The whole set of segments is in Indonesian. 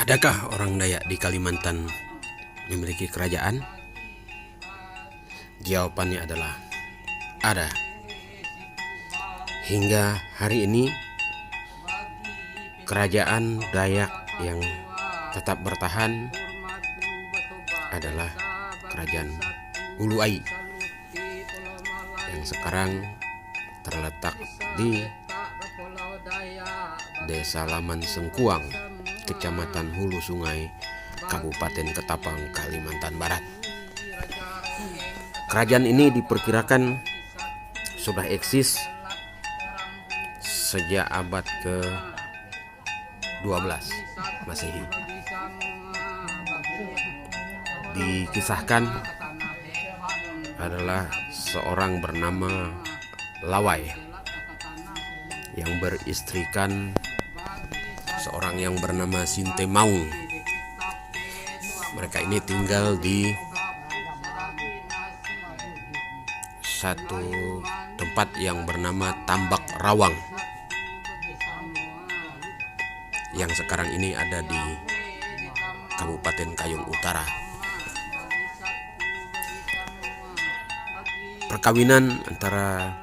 Adakah orang Dayak di Kalimantan memiliki kerajaan? Jawabannya adalah ada. Hingga hari ini, kerajaan Dayak yang tetap bertahan adalah kerajaan Uluai yang sekarang terletak di Desa Laman Sengkuang, Kecamatan Hulu Sungai, Kabupaten Ketapang, Kalimantan Barat. Kerajaan ini diperkirakan sudah eksis sejak abad ke-12 Masehi. Dikisahkan adalah seorang bernama Lawai yang beristrikan seorang yang bernama Sinte Maung. Mereka ini tinggal di satu tempat yang bernama Tambak Rawang, yang sekarang ini ada di Kabupaten Kayong Utara. Perkawinan antara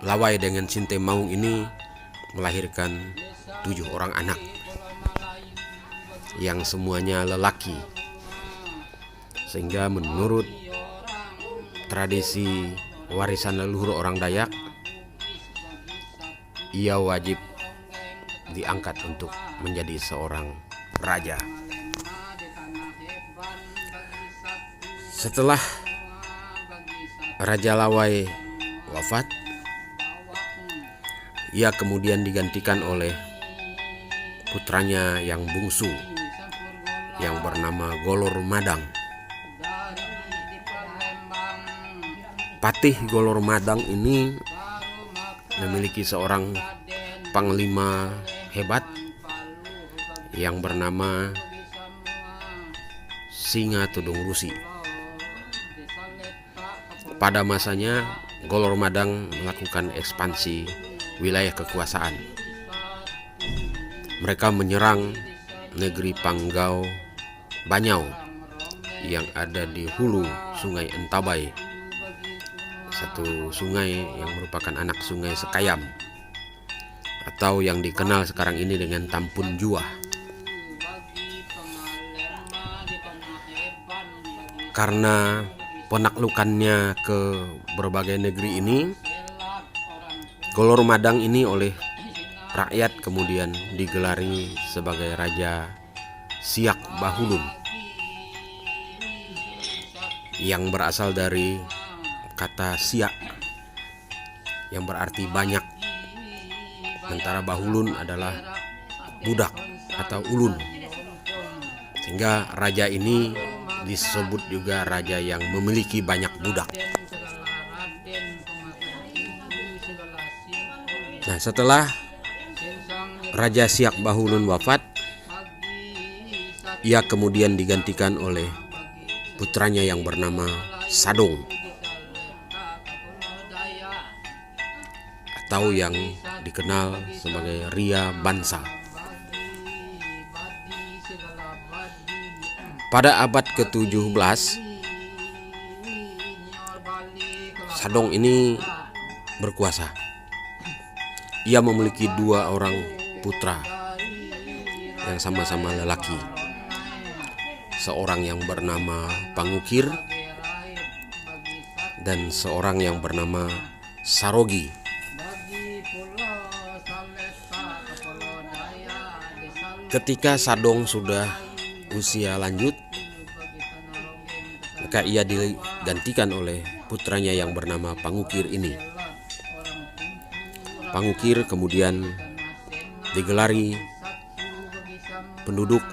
Lawai dengan Sinte Maung ini melahirkan 7 orang anak yang semuanya lelaki, sehingga menurut tradisi warisan leluhur orang Dayak, ia wajib diangkat untuk menjadi seorang raja. Setelah Raja Lawai wafat, ia kemudian digantikan oleh putranya yang bungsu yang bernama Golor Madang. Patih Golor Madang ini memiliki seorang panglima hebat yang bernama Singa Tudung Rusi. Pada masanya, Golor Madang melakukan ekspansi wilayah kekuasaan. Mereka menyerang negeri Panggau Banyau yang ada di hulu Sungai Entabai, satu sungai yang merupakan anak sungai Sekayam atau yang dikenal sekarang ini dengan Tampun Juah. Karena penaklukannya ke berbagai negeri ini, Golor Madang ini oleh rakyat kemudian digelari sebagai Raja Siak Bahulun, yang berasal dari kata siak yang berarti banyak, sementara Bahulun adalah budak atau ulun, sehingga raja ini disebut juga raja yang memiliki banyak budak. Nah, setelah Raja Siak Bahulun wafat, ia kemudian digantikan oleh putranya yang bernama Sadong, atau yang dikenal sebagai Ria Bansa. Pada abad ke-17, Sadong ini berkuasa. Ia memiliki 2 orang putra yang sama-sama lelaki. Seorang yang bernama Pangukir dan seorang yang bernama Sarogi. Ketika Sadong sudah usia lanjut, maka ia digantikan oleh putranya yang bernama Pangukir ini. Pangukir kemudian digelari penduduk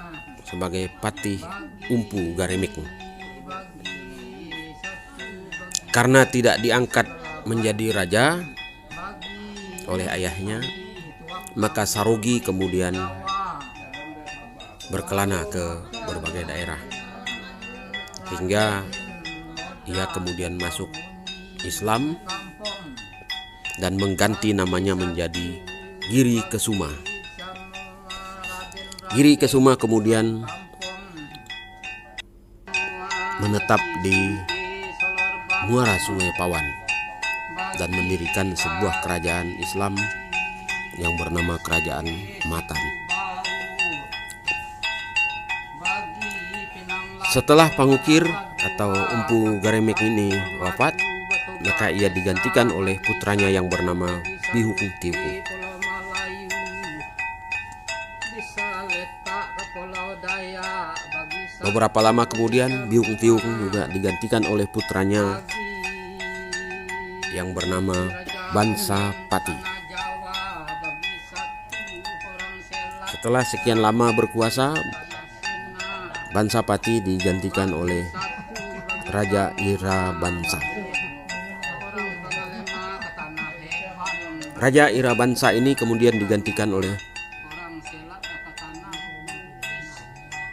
sebagai Patih Umpu Garemik. Karena tidak diangkat menjadi raja oleh ayahnya, maka Sarogi kemudian berkelana ke berbagai daerah, hingga ia kemudian masuk Islam dan mengganti namanya menjadi Giri Kesuma. Giri Kesuma kemudian menetap di muara Sungai Pawan dan mendirikan sebuah kerajaan Islam yang bernama Kerajaan Matan. Setelah Pangukir atau Empu Garemek ini wafat, maka ia digantikan oleh putranya yang bernama Bihukung Tiuku. Beberapa lama kemudian Bihukung Tiuku juga digantikan oleh putranya yang bernama Bansa Pati. Setelah sekian lama berkuasa, Bansa Pati digantikan oleh Raja Ira Bansa. Raja Ira Bansa ini kemudian digantikan oleh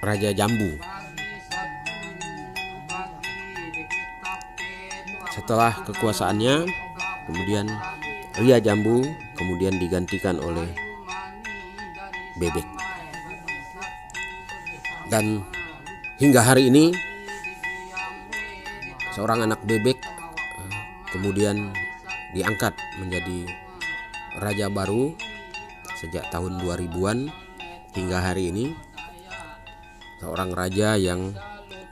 Raja Jambu. Setelah kekuasaannya, kemudian Ria Jambu kemudian digantikan oleh Bebek. Dan hingga hari ini seorang anak Bebek kemudian diangkat menjadi raja baru sejak tahun 2000-an hingga hari ini, seorang raja yang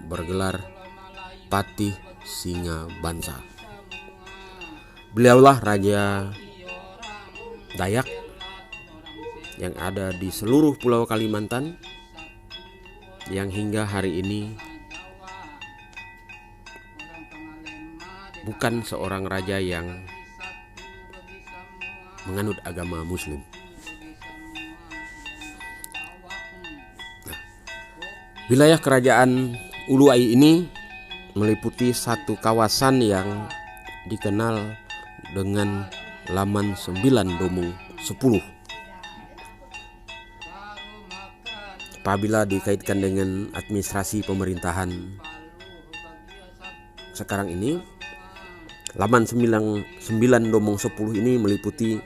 bergelar Patih Singa Bansa. Beliaulah raja Dayak yang ada di seluruh pulau Kalimantan, yang hingga hari ini bukan seorang raja yang menganut agama Muslim. Wilayah kerajaan Uluwai ini meliputi satu kawasan yang dikenal dengan Laman 9 Domong 10. Apabila dikaitkan dengan administrasi pemerintahan sekarang ini, Laman 9 Domong 10 ini meliputi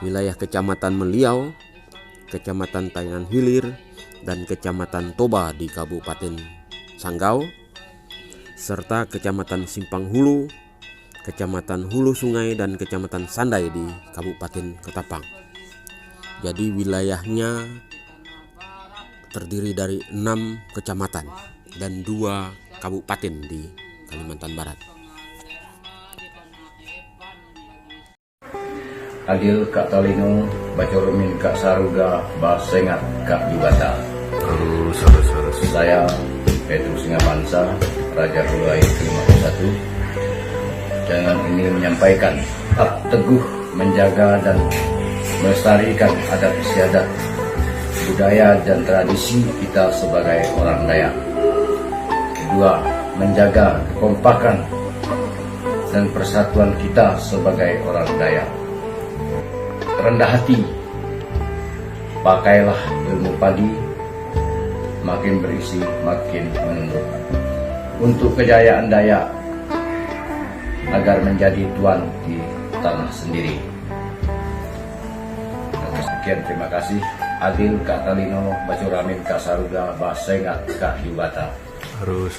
wilayah Kecamatan Meliau, Kecamatan Tayangan Hilir, dan Kecamatan Toba di Kabupaten Sanggau, serta Kecamatan Simpang Hulu, Kecamatan Hulu Sungai, dan Kecamatan Sandai di Kabupaten Ketapang. Jadi wilayahnya terdiri dari 6 kecamatan dan 2 kabupaten di Kalimantan Barat. Adil Kak Talino, Bacorumin Kak Saruga, Basengat Kak Jubata. Saya Petrus Singa Bansa, Raja Uluwai ke-51, dengan ini menyampaikan tetap teguh menjaga dan melestarikan adat istiadat, budaya dan tradisi kita sebagai orang Dayak. Kedua, menjaga kekompakan dan persatuan kita sebagai orang Dayak. Rendah hati, pakailah ilmu padi, makin berisi makin menunduk, untuk kejayaan Dayak agar menjadi tuan di tanah sendiri. Sekian, terima kasih. Adil Kak Talino, Bacuramin Kak Saruga, Basengat Kak Jubata. Harus.